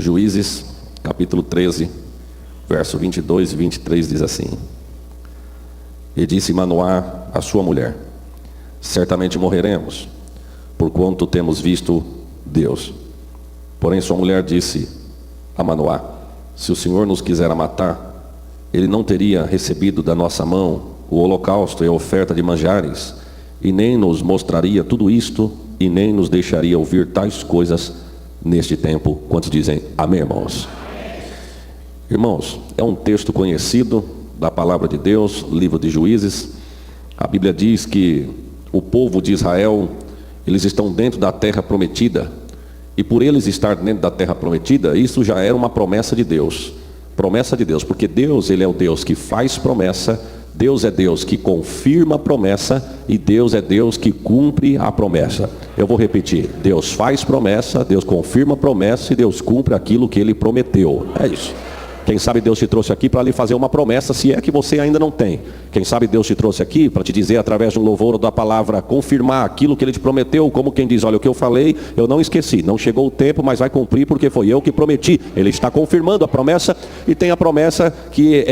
Juízes, capítulo 13, verso 22 e 23 diz assim: E disse Manoá à sua mulher: Certamente morreremos, porquanto temos visto Deus. Porém sua mulher disse a Manoá: Se o Senhor nos quisera matar, Ele não teria recebido da nossa mão o holocausto e a oferta de manjares, e nem nos mostraria tudo isto, e nem nos deixaria ouvir tais coisas neste tempo. Quantos dizem amém, irmãos? Irmãos, é um texto conhecido da palavra de Deus, livro de Juízes. A Bíblia diz que o povo de Israel, eles estão dentro da terra prometida, e por eles estar dentro da terra prometida, isso já era uma promessa de Deus. Promessa de Deus, porque Deus, Ele é o Deus que faz promessa, Deus é Deus que confirma a promessa, e Deus é Deus que cumpre a promessa. Eu vou repetir: Deus faz promessa, Deus confirma a promessa, e Deus cumpre aquilo que Ele prometeu. É isso. Quem sabe Deus te trouxe aqui para lhe fazer uma promessa, se é que você ainda não tem. Quem sabe Deus te trouxe aqui para te dizer, através de um louvor ou da palavra, confirmar aquilo que Ele te prometeu, como quem diz: olha, o que eu falei, eu não esqueci, não chegou o tempo, mas vai cumprir, porque foi eu que prometi. Ele está confirmando a promessa, e tem a promessa que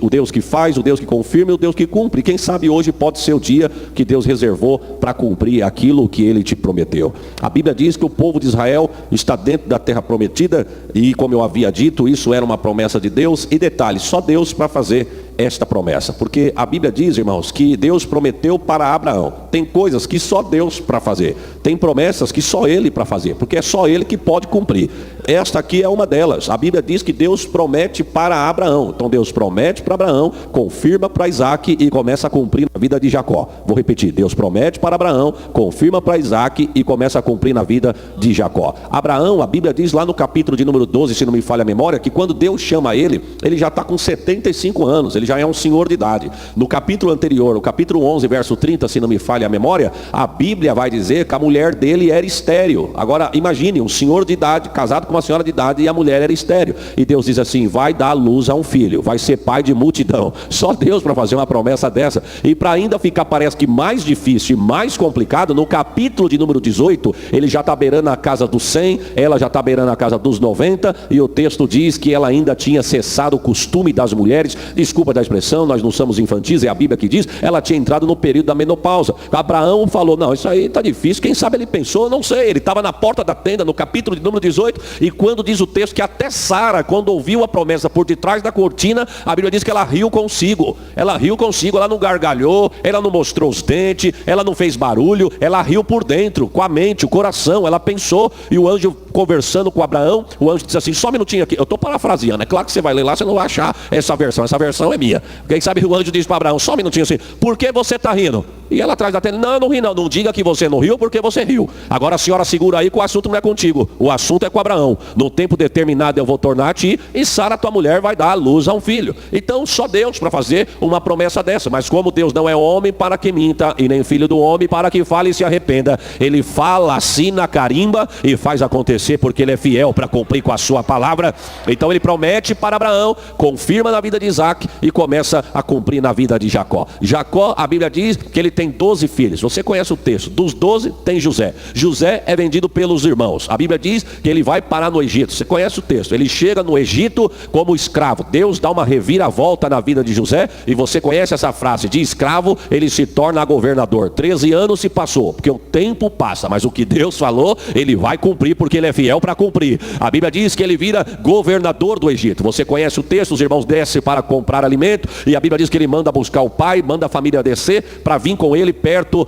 o Deus que faz, o Deus que confirma e o Deus que cumpre. Quem sabe hoje pode ser o dia que Deus reservou para cumprir aquilo que Ele te prometeu. A Bíblia diz que o povo de Israel está dentro da terra prometida, e como eu havia dito, isso era uma promessa de Deus. E detalhe, só Deus para fazer esta promessa, porque a Bíblia diz, irmãos, que Deus prometeu para Abraão. Tem coisas que só Deus para fazer, tem promessas que só Ele para fazer, porque é só Ele que pode cumprir. Esta aqui é uma delas. A Bíblia diz que Deus promete para Abraão. Então Deus promete para Abraão, confirma para Isaac e começa a cumprir na vida de Jacó. Vou repetir: Deus promete para Abraão, confirma para Isaac e começa a cumprir na vida de Jacó. Abraão, a Bíblia diz lá no capítulo de número 12, se não me falha a memória, que quando Deus chama ele já está com 75 anos, ele já é um senhor de idade. No capítulo anterior, no capítulo 11, verso 30, se não me falha a memória, a Bíblia vai dizer que a mulher dele era estéril. Agora imagine, um senhor de idade, casado com uma senhora de idade, e a mulher era estéril. E Deus diz assim: vai dar luz a um filho, vai ser pai de multidão. Só Deus para fazer uma promessa dessa. E para ainda ficar, parece que mais difícil e mais complicado, no capítulo de número 18, ele já está beirando a casa dos 100, ela já está beirando a casa dos 90, e o texto diz que ela ainda tinha cessado o costume das mulheres. Desculpa da expressão, nós não somos infantis, é a Bíblia que diz. Ela tinha entrado no período da menopausa. Abraão falou: não, isso aí está difícil. Quem sabe ele pensou, não sei. Ele estava na porta da tenda, no capítulo de número 18, e quando diz o texto que até Sara, quando ouviu a promessa por detrás da cortina, a Bíblia diz que ela riu consigo. Ela riu consigo, ela não gargalhou, ela não mostrou os dentes, ela não fez barulho, ela riu por dentro, com a mente, o coração. Ela pensou, e o anjo conversando com Abraão, o anjo disse assim: só um minutinho aqui, eu estou parafraseando, é claro que você vai ler lá, você não vai achar essa versão é minha. Quem sabe o anjo diz para Abraão, só um minutinho assim: por que você está rindo? E ela atrás da tenda: não, eu não ri não, não diga que você não riu, porque você riu. Agora a senhora segura aí que o assunto não é contigo, o assunto é com Abraão. No tempo determinado eu vou tornar a ti, e Sara tua mulher vai dar à luz a um filho. Então só Deus para fazer uma promessa dessa. Mas como Deus não é homem para que minta, e nem filho do homem para que fale e se arrependa, Ele fala assim na carimba e faz acontecer, porque Ele é fiel para cumprir com a sua palavra. Então Ele promete para Abraão, confirma na vida de Isaac e começa a cumprir na vida de Jacó. Jacó, a Bíblia diz que ele tem 12 filhos. Você conhece o texto. Dos 12 tem José. José é vendido pelos irmãos. A Bíblia diz que ele vai parar no Egito. Você conhece o texto. Ele chega no Egito como escravo. Deus dá uma reviravolta na vida de José, e você conhece essa frase: de escravo ele se torna governador. 13 anos se passou, porque o tempo passa, mas o que Deus falou, Ele vai cumprir, porque Ele é fiel para cumprir. A Bíblia diz que ele vira governador do Egito. Você conhece o texto. Os irmãos descem para comprar alimento, e a Bíblia diz que ele manda buscar o pai, manda a família descer para vir com ele perto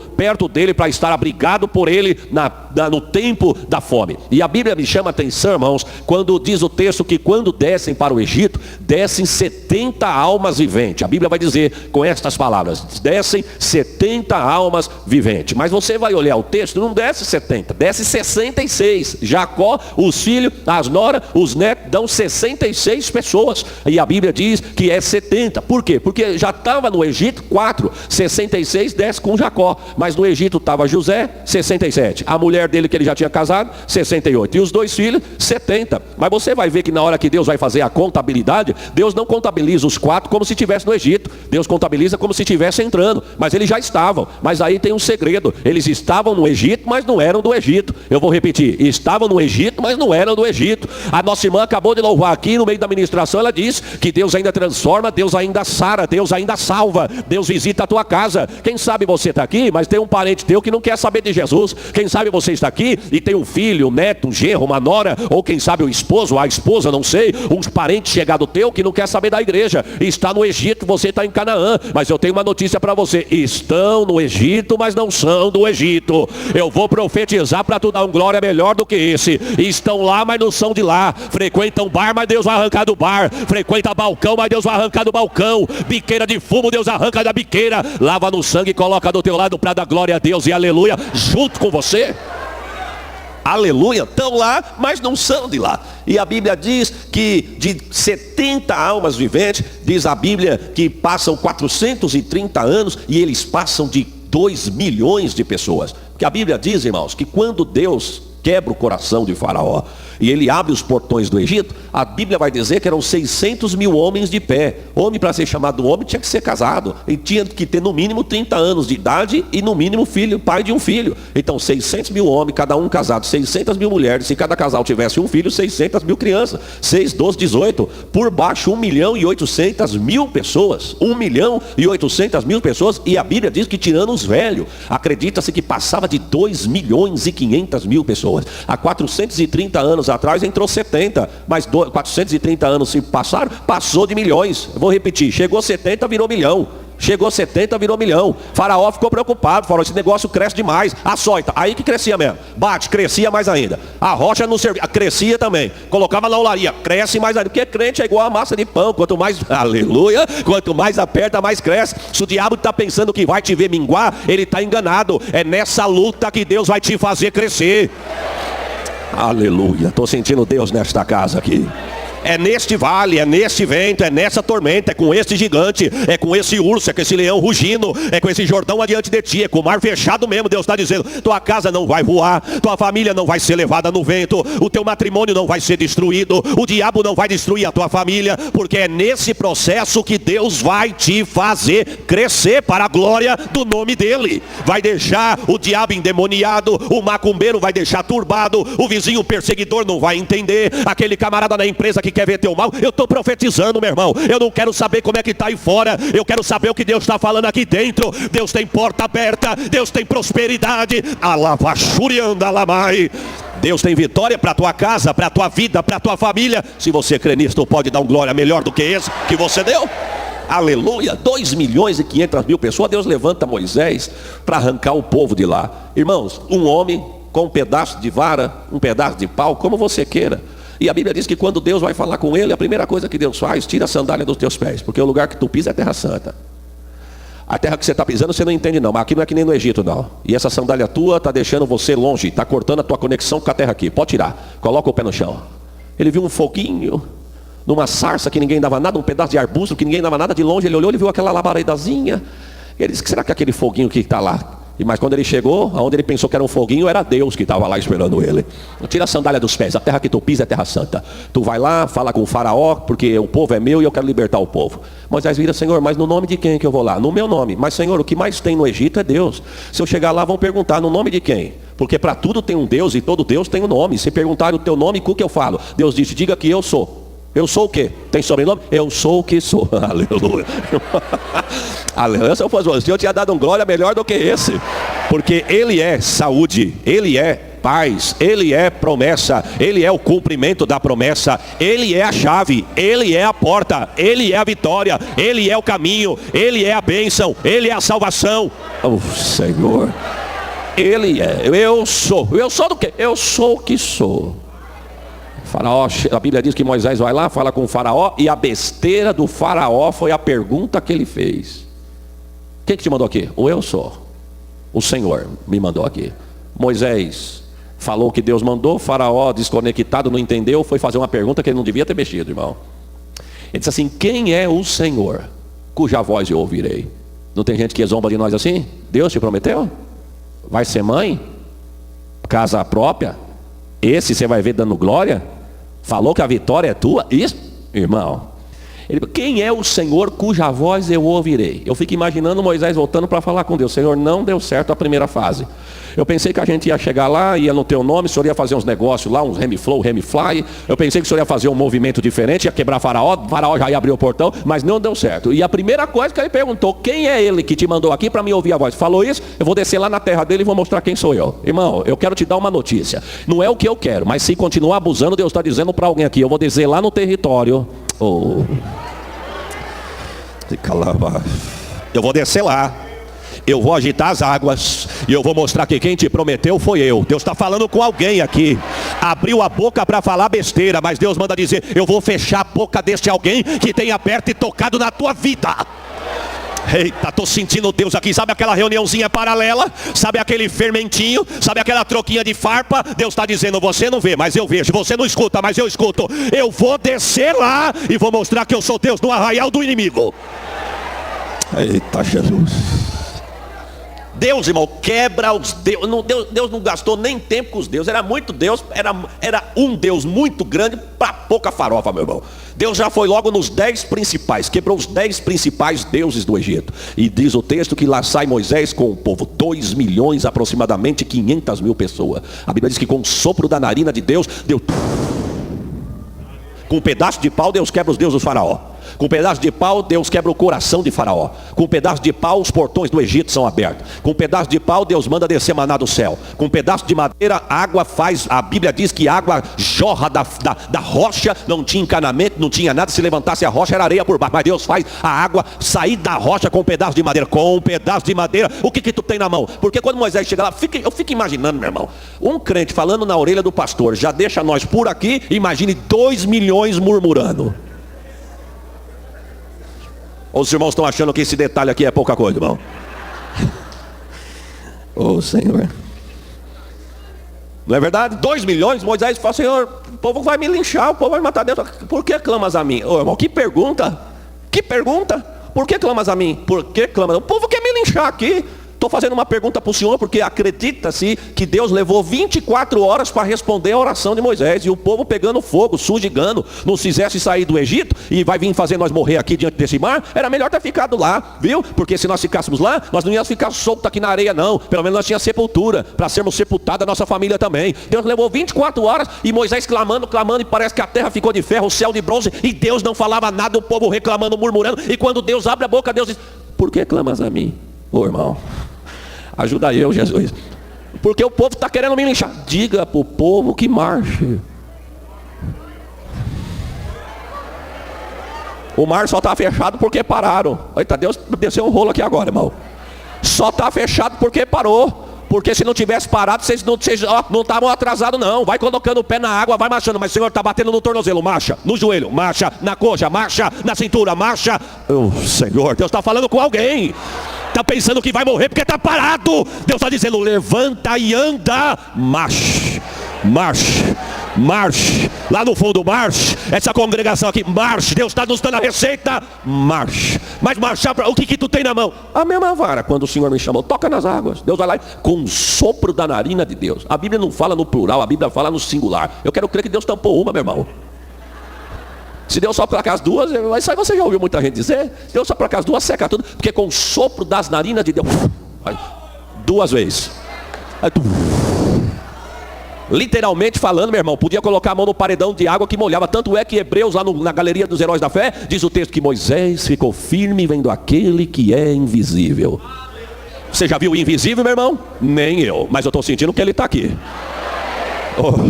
dele, para estar abrigado por ele no tempo da fome. E a Bíblia me chama a atenção, irmãos, quando diz o texto que quando descem para o Egito, descem 70 almas viventes. A Bíblia vai dizer com estas palavras: descem 70 almas viventes. Mas você vai olhar o texto, não desce 70, desce 66. Jacó, os filhos, as noras, os netos, dão 66 pessoas. E a Bíblia diz que é 70. Por quê? Porque já estava no Egito 4, 66 desce com Jacó. Mas no Egito estava José, 67. A mulher mulher dele que ele já tinha casado, 68. E os 2 filhos, 70. Mas você vai ver que na hora que Deus vai fazer a contabilidade, Deus não contabiliza os 4 como se estivesse no Egito. Deus contabiliza como se estivesse entrando. Mas eles já estavam. Mas aí tem um segredo. Eles estavam no Egito, mas não eram do Egito. Eu vou repetir. Estavam no Egito, mas não eram do Egito. A nossa irmã acabou de louvar aqui, no meio da ministração, ela diz que Deus ainda transforma, Deus ainda sara, Deus ainda salva, Deus visita a tua casa. Quem sabe você está aqui, mas tem um parente teu que não quer saber de Jesus. Quem sabe você está aqui e tem um filho, um neto, um genro, uma nora, ou quem sabe o esposo, a esposa, não sei, um parente chegado teu que não quer saber da igreja, e está no Egito, você está em Canaã. Mas eu tenho uma notícia para você: estão no Egito, mas não são do Egito. Eu vou profetizar para tu dar um glória melhor do que esse. Estão lá, mas não são de lá. Frequentam bar, mas Deus vai arrancar do bar. Frequenta balcão, mas Deus vai arrancar do balcão. Biqueira de fumo, Deus arranca da biqueira. Lava no sangue e coloca do teu lado para dar glória a Deus e aleluia junto com você. Aleluia, estão lá, mas não são de lá. E a Bíblia diz que de 70 almas viventes, diz a Bíblia que passam 430 anos e eles passam de 2 milhões de pessoas. Porque a Bíblia diz, irmãos, que quando Deus quebra o coração de Faraó e ele abre os portões do Egito, a Bíblia vai dizer que eram 600 mil homens de pé. Homem, para ser chamado homem, tinha que ser casado, e tinha que ter no mínimo 30 anos de idade e no mínimo filho, pai de um filho. Então 600 mil homens, cada um casado, 600 mil mulheres. Se cada casal tivesse um filho, 600 mil crianças, 6, 12, 18, por baixo 1.800.000 pessoas, 1.800.000 pessoas. E a Bíblia diz que tirando os velhos, acredita-se que passava de 2.500.000 pessoas. Há 430 anos atrás entrou 70, mas 430 anos se passaram, passou de milhões. Eu vou repetir, chegou 70, virou milhão. Chegou 70, virou milhão. Faraó ficou preocupado, falou: esse negócio cresce demais. Açoita, aí que crescia mesmo. Bate, crescia mais ainda. A rocha não servia, crescia também. Colocava na olaria, cresce mais ainda. Porque crente é igual a massa de pão. Quanto mais, aleluia, quanto mais aperta, mais cresce. Se o diabo está pensando que vai te ver minguar, ele está enganado. É nessa luta que Deus vai te fazer crescer. Aleluia, estou sentindo Deus nesta casa aqui. É neste vale, é neste vento, é nessa tormenta, é com este gigante, é com esse urso, é com esse leão rugindo, é com esse Jordão adiante de ti, é com o mar fechado mesmo. Deus está dizendo: tua casa não vai voar, tua família não vai ser levada no vento, o teu matrimônio não vai ser destruído, o diabo não vai destruir a tua família, porque é nesse processo que Deus vai te fazer crescer para a glória do nome dele. Vai deixar o diabo endemoniado, o macumbeiro vai deixar turbado, o vizinho perseguidor não vai entender, aquele camarada na empresa que quer ver teu mal. Eu estou profetizando, meu irmão. Eu não quero saber como é que está aí fora, eu quero saber o que Deus está falando aqui dentro. Deus tem porta aberta, Deus tem prosperidade. Alavachurianda alamai. Deus tem vitória para a tua casa, para a tua vida, para a tua família. Se você crê nisso, tu pode dar um glória melhor do que esse que você deu. Aleluia, 2.500.000 pessoas. Deus levanta Moisés para arrancar o povo de lá. Irmãos, um homem com um pedaço de vara, um pedaço de pau, como você queira. E a Bíblia diz que quando Deus vai falar com ele, a primeira coisa que Deus faz: tira a sandália dos teus pés, porque o lugar que tu pisa é terra santa. A terra que você está pisando você não entende não, mas aqui não é que nem no Egito não. E essa sandália tua está deixando você longe, está cortando a tua conexão com a terra aqui. Pode tirar, coloca o pé no chão. Ele viu um foguinho numa sarça que ninguém dava nada, um pedaço de arbusto que ninguém dava nada. De longe ele olhou, ele viu aquela labaredazinha. Ele disse: será que é aquele foguinho que está lá? Mas quando ele chegou, aonde ele pensou que era um foguinho, era Deus que estava lá esperando ele. Tira a sandália dos pés, a terra que tu pisa é terra santa. Tu vai lá, fala com o faraó, porque o povo é meu e eu quero libertar o povo. Moisés vira: Senhor, mas no nome de quem que eu vou lá? No meu nome. Mas Senhor, o que mais tem no Egito é Deus. Se eu chegar lá, vão perguntar: no nome de quem? Porque para tudo tem um Deus e todo Deus tem um nome. Se perguntarem o teu nome, o que eu falo? Deus disse: diga que eu sou. Eu sou o quê? Tem sobrenome? Eu sou o que sou. Aleluia. Aleluia. Se eu fosse você, eu tinha dado um glória melhor do que esse. Porque Ele é saúde, Ele é paz, Ele é promessa, Ele é o cumprimento da promessa, Ele é a chave, Ele é a porta, Ele é a vitória, Ele é o caminho, Ele é a bênção, Ele é a salvação. Oh Senhor, Ele é, eu sou do quê? Eu sou o que sou. Faraó, a Bíblia diz que Moisés vai lá, fala com o faraó, e a besteira do faraó foi a pergunta que ele fez: quem que te mandou aqui? O eu sou. O Senhor me mandou aqui. Moisés falou que Deus mandou, o faraó desconectado, não entendeu, foi fazer uma pergunta que ele não devia ter mexido, irmão. Ele disse assim: quem é o Senhor cuja voz eu ouvirei? Não tem gente que zomba de nós assim? Deus te prometeu? Vai ser mãe? casa própria, esse você vai ver dando glória? Falou que a vitória é tua? Isso, irmão. Ele, quem é o Senhor cuja voz eu ouvirei? Eu fico imaginando Moisés voltando para falar com Deus. Senhor, não deu certo a primeira fase. Eu pensei que a gente ia chegar lá, ia no teu nome, o Senhor ia fazer uns negócios lá, uns remiflow, remifly. Eu pensei que o Senhor ia fazer um movimento diferente, ia quebrar Faraó já ia abrir o portão, mas não deu certo. E a primeira coisa que ele perguntou, quem é ele que te mandou aqui para me ouvir a voz? Falou isso, eu vou descer lá na terra dele e vou mostrar quem sou eu. Irmão, eu quero te dar uma notícia. Não é o que eu quero, mas se continuar abusando, Deus está dizendo para alguém aqui, eu vou descer lá no território. Eu vou descer lá, eu vou agitar as águas e eu vou mostrar que quem te prometeu foi eu. Deus está falando com alguém aqui. Abriu a boca para falar besteira, mas Deus manda dizer, eu vou fechar a boca deste alguém que tem aberto e tocado na tua vida. Eita, estou sentindo Deus aqui. Sabe aquela reuniãozinha paralela? Sabe aquele fermentinho? Sabe aquela troquinha de farpa? Deus está dizendo, você não vê, mas eu vejo. Você não escuta, mas eu escuto. Eu vou descer lá e vou mostrar que eu sou Deus no arraial do inimigo. Eita, Jesus. Deus, irmão, quebra os deuses. Deus não gastou nem tempo com os deuses. Era muito Deus, era um Deus muito grande para pouca farofa, meu irmão. Deus já foi logo nos 10 principais, quebrou os 10 principais deuses do Egito. E diz o texto que lá sai Moisés com o povo, 2 milhões aproximadamente, 500 mil pessoas. A Bíblia diz que com o sopro da narina de Deus, deu... Com um pedaço de pau, Deus quebra os deuses do faraó. Com um pedaço de pau, Deus quebra o coração de Faraó. Com um pedaço de pau, os portões do Egito são abertos. Com um pedaço de pau, Deus manda descer maná do céu. Com um pedaço de madeira, a água faz... A Bíblia diz que a água jorra da rocha. Não tinha encanamento, não tinha nada. Se levantasse a rocha, era areia por baixo. Mas Deus faz a água sair da rocha com um pedaço de madeira. Com um pedaço de madeira, o que tu tem na mão? Porque quando Moisés chega lá, eu fico imaginando, meu irmão, um crente falando na orelha do pastor, já deixa nós por aqui. Imagine 2 milhões murmurando. Ou os irmãos estão achando que esse detalhe aqui é pouca coisa, irmão? Senhor. Não é verdade? 2 milhões, Moisés fala, Senhor, o povo vai me linchar, o povo vai matar Deus. Por que clamas a mim? Irmão, que pergunta? Que pergunta? Por que clamas a mim? Por que clamas? O povo quer me linchar aqui. Estou fazendo uma pergunta para o senhor, porque acredita-se que Deus levou 24 horas para responder a oração de Moisés. E o povo pegando fogo, sujigando. Não se quisesse sair do Egito e vai vir fazer nós morrer aqui diante desse mar. Era melhor ter ficado lá, viu? Porque se nós ficássemos lá, nós não íamos ficar soltos aqui na areia não. Pelo menos nós tínhamos sepultura, para sermos sepultados, a nossa família também. Deus levou 24 horas e Moisés clamando, e parece que a terra ficou de ferro, o céu de bronze. E Deus não falava nada, o povo reclamando, murmurando. E quando Deus abre a boca, Deus diz, por que clamas a mim? Irmão, ajuda eu, Jesus. Porque o povo está querendo me linchar. Diga para o povo que marche. O mar só está fechado porque pararam. Eita, Deus desceu um rolo aqui agora, irmão. Só está fechado porque parou. Porque se não tivesse parado, vocês não estavam atrasados não. Vai colocando o pé na água, vai marchando. Mas o Senhor está batendo no tornozelo, marcha. No joelho, marcha. Na coxa, marcha. Na cintura, marcha. Senhor, Deus está falando com alguém. Está pensando que vai morrer porque está parado. Deus está dizendo, levanta e anda. Marche, marche, marche. Lá no fundo, marche. Essa congregação aqui, marche. Deus está nos dando a receita. Marche. Mas marchar para... O que tu tem na mão? A mesma vara. Quando o Senhor me chamou, toca nas águas. Deus vai lá com o sopro da narina de Deus. A Bíblia não fala no plural, a Bíblia fala no singular. Eu quero crer que Deus tampou uma, meu irmão. Se Deus sopra com as duas, isso aí você já ouviu muita gente dizer. Deus sopra com as duas, seca tudo. Porque com o sopro das narinas de Deus, 2 vezes. Literalmente falando, meu irmão, podia colocar a mão no paredão de água que molhava. Tanto é que Hebreus, lá na galeria dos heróis da fé, diz o texto que Moisés ficou firme vendo aquele que é invisível. Você já viu o invisível, meu irmão? Nem eu, mas eu estou sentindo que ele está aqui.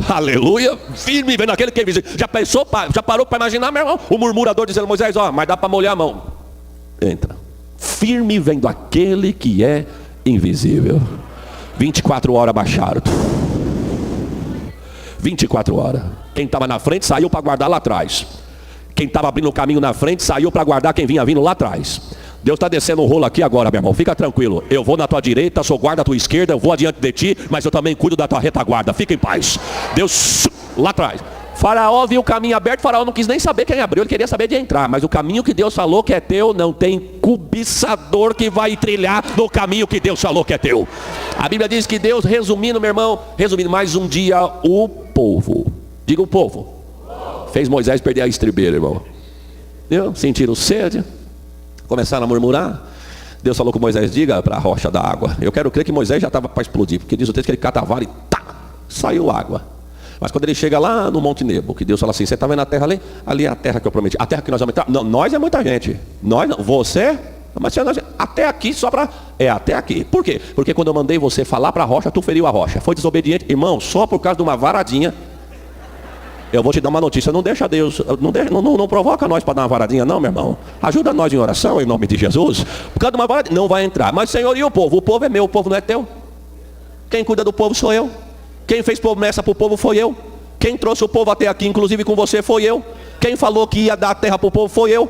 Aleluia, firme vendo aquele que é invisível. Já parou para imaginar, meu irmão? O murmurador dizendo, Moisés, mas dá para molhar a mão. Entra. Firme vendo aquele que é invisível. 24 horas baixaram. 24 horas. Quem estava na frente saiu para guardar lá atrás. Quem estava abrindo o caminho na frente saiu para guardar quem vinha vindo lá atrás. Deus está descendo um rolo aqui agora, meu irmão. Fica tranquilo. Eu vou na tua direita, sou guarda à tua esquerda. Eu vou adiante de ti, mas eu também cuido da tua retaguarda. Fica em paz. Deus lá atrás. Faraó viu o caminho aberto, Faraó não quis nem saber quem abriu, ele queria saber de entrar. Mas o caminho que Deus falou que é teu, não tem cobiçador que vai trilhar no caminho que Deus falou que é teu. A Bíblia diz que Deus, resumindo, meu irmão, resumindo, mais um dia o povo, diga o povo, fez Moisés perder a estribeira, irmão. Viu? Sentiram sede, começaram a murmurar. Deus falou com Moisés, diga para a rocha da água. Eu quero crer que Moisés já estava para explodir, porque diz o texto que ele cata a vara e tá, saiu água. Mas quando ele chega lá no Monte Nebo, que Deus fala assim, você está vendo a terra ali? Ali é a terra que eu prometi. A terra que nós vamos entrar? Não, nós é muita gente. Nós não. Você? Mas nós, até aqui só para... É, até aqui. Por quê? Porque quando eu mandei você falar para a rocha, tu feriu a rocha. Foi desobediente. Irmão, só por causa de uma varadinha. Eu vou te dar uma notícia. Não deixa Deus... Não provoca nós para dar uma varadinha, não, meu irmão. Ajuda nós em oração, em nome de Jesus. Por causa de uma varadinha, não vai entrar. Mas, Senhor, e o povo? O povo é meu, o povo não é teu. Quem cuida do povo sou eu. Quem fez promessa para o povo foi eu. Quem trouxe o povo até aqui, inclusive com você, foi eu. Quem falou que ia dar a terra para o povo foi eu.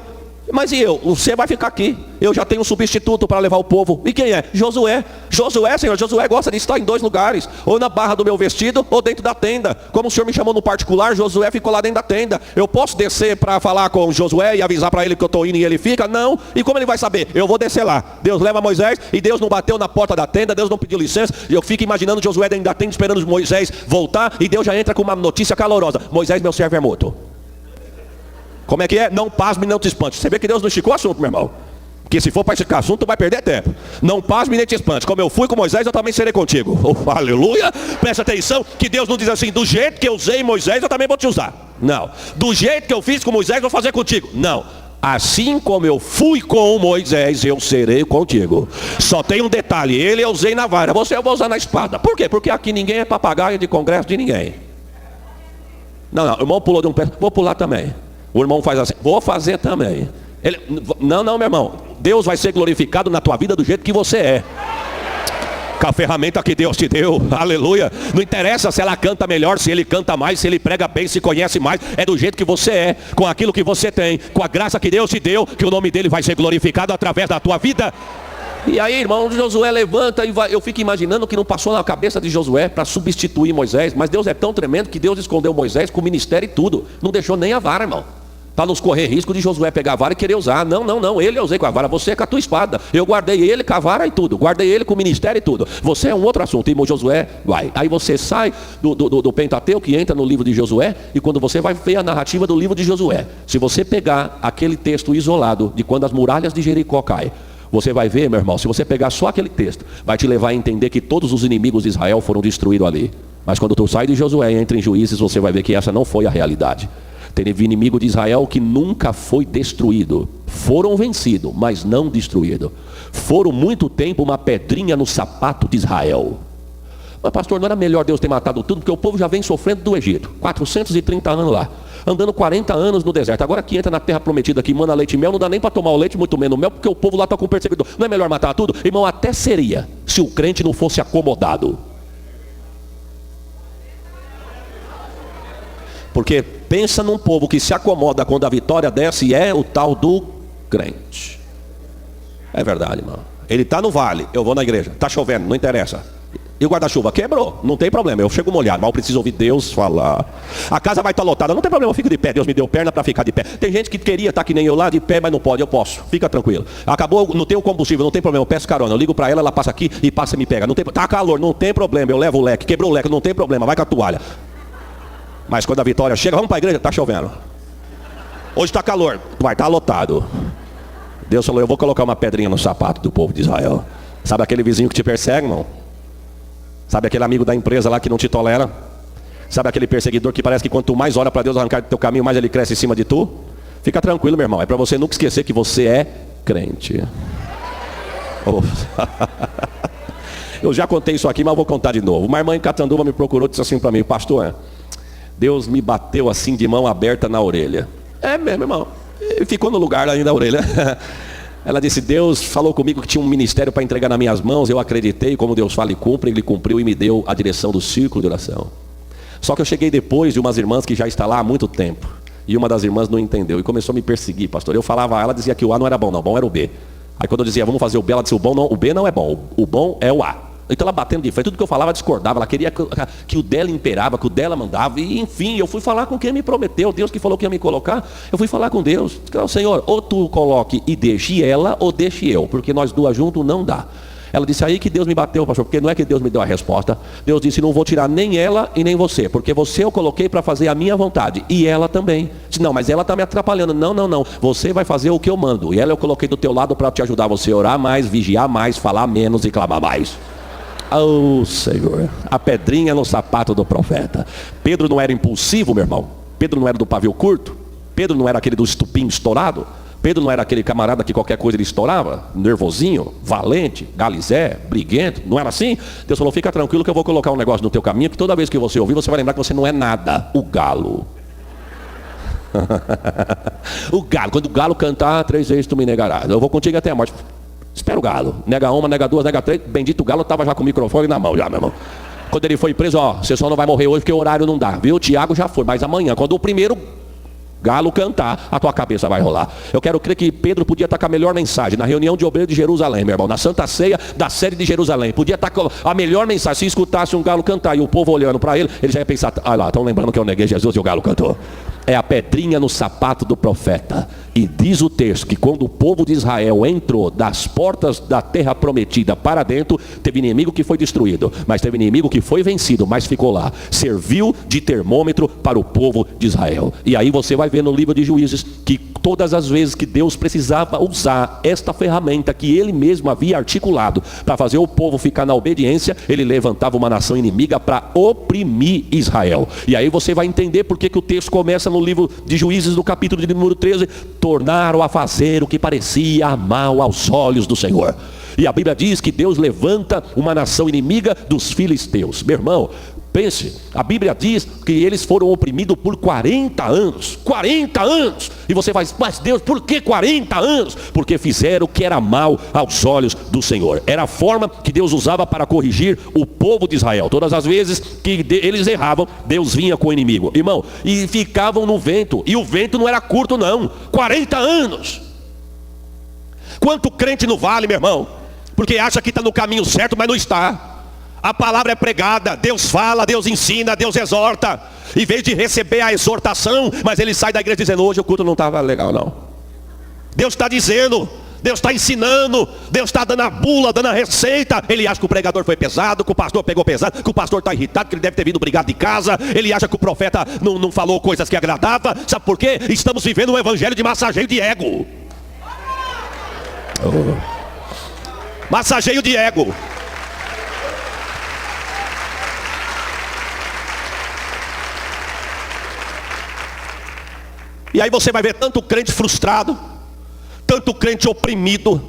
Mas e eu? Você vai ficar aqui. Eu já tenho um substituto para levar o povo. E quem é? Josué. Josué, Senhor, Josué gosta de estar em 2 lugares. Ou na barra do meu vestido, ou dentro da tenda. Como o Senhor me chamou no particular, Josué ficou lá dentro da tenda. Eu posso descer para falar com Josué e avisar para ele que eu estou indo e ele fica? Não. E como ele vai saber? Eu vou descer lá. Deus leva Moisés e Deus não bateu na porta da tenda, Deus não pediu licença. E eu fico imaginando Josué dentro da tenda esperando Moisés voltar. E Deus já entra com uma notícia calorosa. Moisés, meu servo, é morto. Como é que é? Não pasme, não te espante. Você vê que Deus não esticou o assunto, meu irmão. Porque se for para esticar assunto, tu vai perder tempo. Não pasme nem te espante. Como eu fui com Moisés, eu também serei contigo. Oh, aleluia. Presta atenção que Deus não diz assim, do jeito que eu usei Moisés, eu também vou te usar. Não. Do jeito que eu fiz com Moisés, eu vou fazer contigo. Não. Assim como eu fui com Moisés, eu serei contigo. Só tem um detalhe, ele eu usei na vara, você eu vou usar na espada. Por quê? Porque aqui ninguém é papagaio de congresso de ninguém. Não, o irmão pulou de um pé, vou pular também. O irmão faz assim, vou fazer também. Ele, não, meu irmão, Deus vai ser glorificado na tua vida do jeito que você é. Com a ferramenta que Deus te deu, aleluia. Não interessa se ela canta melhor, se ele canta mais, se ele prega bem, se conhece mais. É do jeito que você é, com aquilo que você tem, com a graça que Deus te deu, que o nome dele vai ser glorificado através da tua vida. E aí, irmão, Josué levanta e vai. Eu fico imaginando que não passou na cabeça de Josué para substituir Moisés. Mas Deus é tão tremendo que Deus escondeu Moisés com o ministério e tudo. Não deixou nem a vara, irmão. Para nos correr risco de Josué pegar a vara e querer usar. Não, ele eu usei com a vara, você é com a tua espada. Eu guardei ele com a vara e tudo, guardei ele com o ministério e tudo. Você é um outro assunto, irmão. Josué, vai. Aí você sai do Pentateuco e entra no livro de Josué. E quando você vai ver a narrativa do livro de Josué, se você pegar aquele texto isolado de quando as muralhas de Jericó caem, você vai ver, meu irmão, se você pegar só aquele texto, vai te levar a entender que todos os inimigos de Israel foram destruídos ali. Mas quando tu sai de Josué e entra em Juízes, você vai ver que essa não foi a realidade. Teve inimigo de Israel que nunca foi destruído. Foram vencidos, mas não destruídos. Foram muito tempo uma pedrinha no sapato de Israel. Mas pastor, não era melhor Deus ter matado tudo? Porque o povo já vem sofrendo do Egito. 430 anos lá. Andando 40 anos no deserto. Agora que entra na terra prometida, que manda leite e mel, não dá nem para tomar o leite, muito menos o mel, porque o povo lá está com perseguidor. Não é melhor matar tudo? Irmão, até seria, se o crente não fosse acomodado. Porque pensa num povo que se acomoda quando a vitória desce, e é o tal do crente. É verdade, irmão. Ele está no vale, eu vou na igreja. Está chovendo, não interessa. E o guarda-chuva quebrou, não tem problema. Eu chego molhado, mas eu preciso ouvir Deus falar. A casa vai estar lotada, não tem problema, eu fico de pé. Deus me deu perna para ficar de pé. Tem gente que queria estar que nem eu lá de pé, mas não pode, eu posso. Fica tranquilo. Acabou, não tem o combustível, não tem problema, eu peço carona. Eu ligo para ela, ela passa aqui e passa e me pega. Não tem, tá calor, não tem problema, eu levo o leque. Quebrou o leque, não tem problema, vai com a toalha. Mas quando a vitória chega, vamos para a igreja, está chovendo. Hoje está calor, vai estar lotado. Deus falou, eu vou colocar uma pedrinha no sapato do povo de Israel. Sabe aquele vizinho que te persegue, irmão? Sabe aquele amigo da empresa lá que não te tolera? Sabe aquele perseguidor que parece que quanto mais ora para Deus arrancar do teu caminho, mais ele cresce em cima de tu? Fica tranquilo, meu irmão, é para você nunca esquecer que você é crente. Oh. Eu já contei isso aqui, mas vou contar de novo. Uma irmã em Catanduva me procurou e disse assim para mim, pastor, Deus me bateu assim de mão aberta na orelha. É mesmo, irmão. E ficou no lugar ali da orelha. Ela disse, Deus falou comigo que tinha um ministério para entregar nas minhas mãos. Eu acreditei, como Deus fala e cumpre. Ele cumpriu e me deu a direção do círculo de oração. Só que eu cheguei depois de umas irmãs que já estão lá há muito tempo. E uma das irmãs não entendeu e começou a me perseguir, pastor. Eu falava a ela, dizia que o A não era bom, não. O bom era o B. Aí quando eu dizia, vamos fazer o B, ela disse, o B não é bom. O bom é o A. Então ela batendo de frente, tudo que eu falava discordava. Ela queria que o dela imperava, que o dela mandava. E enfim, eu fui falar com quem me prometeu. Deus que falou que ia me colocar. Eu fui falar com Deus. Senhor, ou tu coloque e deixe ela, ou deixe eu. Porque nós duas juntos não dá. Ela disse aí que Deus me bateu, pastor, porque não é que Deus me deu a resposta. Deus disse, não vou tirar nem ela e nem você, porque você eu coloquei para fazer a minha vontade, e ela também. Disse, não, mas ela está me atrapalhando. Não, você vai fazer o que eu mando, e ela eu coloquei do teu lado para te ajudar você a orar mais, vigiar mais, falar menos e clamar mais. Oh Senhor, a pedrinha no sapato do profeta. Pedro não era impulsivo, meu irmão. Pedro não era do pavio curto. Pedro não era aquele do estupim estourado. Pedro não era aquele camarada que qualquer coisa ele estourava, nervosinho, valente, galizé, briguento, não era assim? Deus falou, fica tranquilo que eu vou colocar um negócio no teu caminho, que toda vez que você ouvir, você vai lembrar que você não é nada, o galo. O galo, quando o galo cantar, 3 vezes tu me negarás, eu vou contigo até a morte. Espera o galo, nega uma, nega duas, nega três, bendito o galo, estava já com o microfone na mão, já, meu irmão. Quando ele foi preso, ó, você só não vai morrer hoje porque o horário não dá, viu? O Tiago já foi, mas amanhã, quando o primeiro galo cantar, a tua cabeça vai rolar. Eu quero crer que Pedro podia estar com a melhor mensagem na reunião de obreiros de Jerusalém, meu irmão, na Santa Ceia da série de Jerusalém. Podia estar com a melhor mensagem. Se escutasse um galo cantar e o povo olhando para ele, ele já ia pensar, olha lá, estão lembrando que eu neguei Jesus e o galo cantou. É a pedrinha no sapato do profeta. E diz o texto que quando o povo de Israel entrou das portas da terra prometida para dentro, teve inimigo que foi destruído, mas teve inimigo que foi vencido, mas ficou lá. Serviu de termômetro para o povo de Israel. E aí você vai ver no livro de Juízes que todas as vezes que Deus precisava usar esta ferramenta que ele mesmo havia articulado para fazer o povo ficar na obediência, ele levantava uma nação inimiga para oprimir Israel. E aí você vai entender por que o texto começa no livro de Juízes, no capítulo de número 13, tornaram a fazer o que parecia mal aos olhos do Senhor. E a Bíblia diz que Deus levanta uma nação inimiga dos filisteus. Meu irmão, pense, a Bíblia diz que eles foram oprimidos por 40 anos. 40 anos! E você vai, mas Deus, por que 40 anos? Porque fizeram o que era mal aos olhos do Senhor. Era a forma que Deus usava para corrigir o povo de Israel. Todas as vezes que eles erravam, Deus vinha com o inimigo. Irmão, e ficavam no vento. E o vento não era curto não. 40 anos! Quanto crente no vale, meu irmão? Porque acha que está no caminho certo, mas não está. A palavra é pregada, Deus fala, Deus ensina, Deus exorta. Em vez de receber a exortação, mas ele sai da igreja dizendo, hoje o culto não estava legal não. Deus está dizendo, Deus está ensinando, Deus está dando a bula, dando a receita. Ele acha que o pregador foi pesado, que o pastor pegou pesado, que o pastor está irritado, que ele deve ter vindo brigado de casa. Ele acha que o profeta não falou coisas que agradavam. Sabe por quê? Estamos vivendo um evangelho de massageio de ego. Massageio de ego. E aí você vai ver tanto crente frustrado, tanto crente oprimido,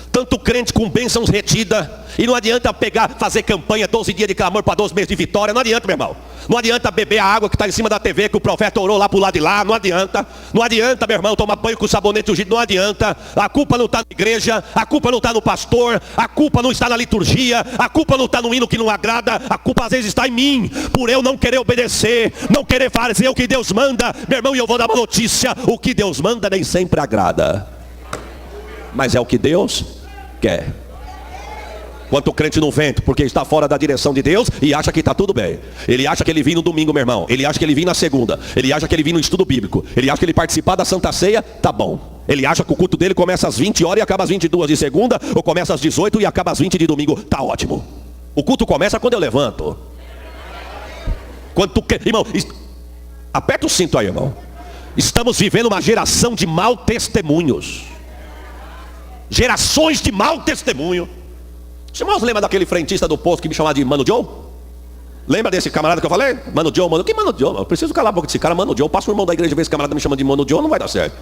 tanto crente com bênçãos retidas. E não adianta fazer campanha 12 dias de clamor para 12 meses de vitória. Não adianta, meu irmão. Não adianta beber a água que está em cima da TV, que o profeta orou lá para o lado de lá. Não adianta. Não adianta, meu irmão, tomar banho com sabonete ungido. Não adianta. A culpa não está na igreja. A culpa não está no pastor. A culpa não está na liturgia. A culpa não está no hino que não agrada. A culpa às vezes está em mim, por eu não querer obedecer, não querer fazer o que Deus manda. Meu irmão, e eu vou dar uma notícia: o que Deus manda nem sempre agrada, mas é o que Deus quer. Quanto crente no vento, porque está fora da direção de Deus e acha que está tudo bem. Ele acha que ele vem no domingo, meu irmão. Ele acha que ele vem na segunda. Ele acha que ele vem no estudo bíblico. Ele acha que ele participar da Santa Ceia, tá bom. Ele acha que o culto dele começa às 20 horas e acaba às 22 de segunda, ou começa às 18 e acaba às 20 de domingo. Tá ótimo. O culto começa quando eu levanto. Irmão, aperta o cinto aí, irmão. Estamos vivendo uma geração de mau testemunhos. Gerações de mau testemunho. Os irmãos lembram daquele frentista do posto que me chamava de Mano Joe? Lembra desse camarada que eu falei? Mano Joe, Mano. Que Mano Joe? Eu preciso calar a boca desse cara, Mano Joe. Passa o irmão da igreja, vê esse camarada me chama de Mano Joe, não vai dar certo.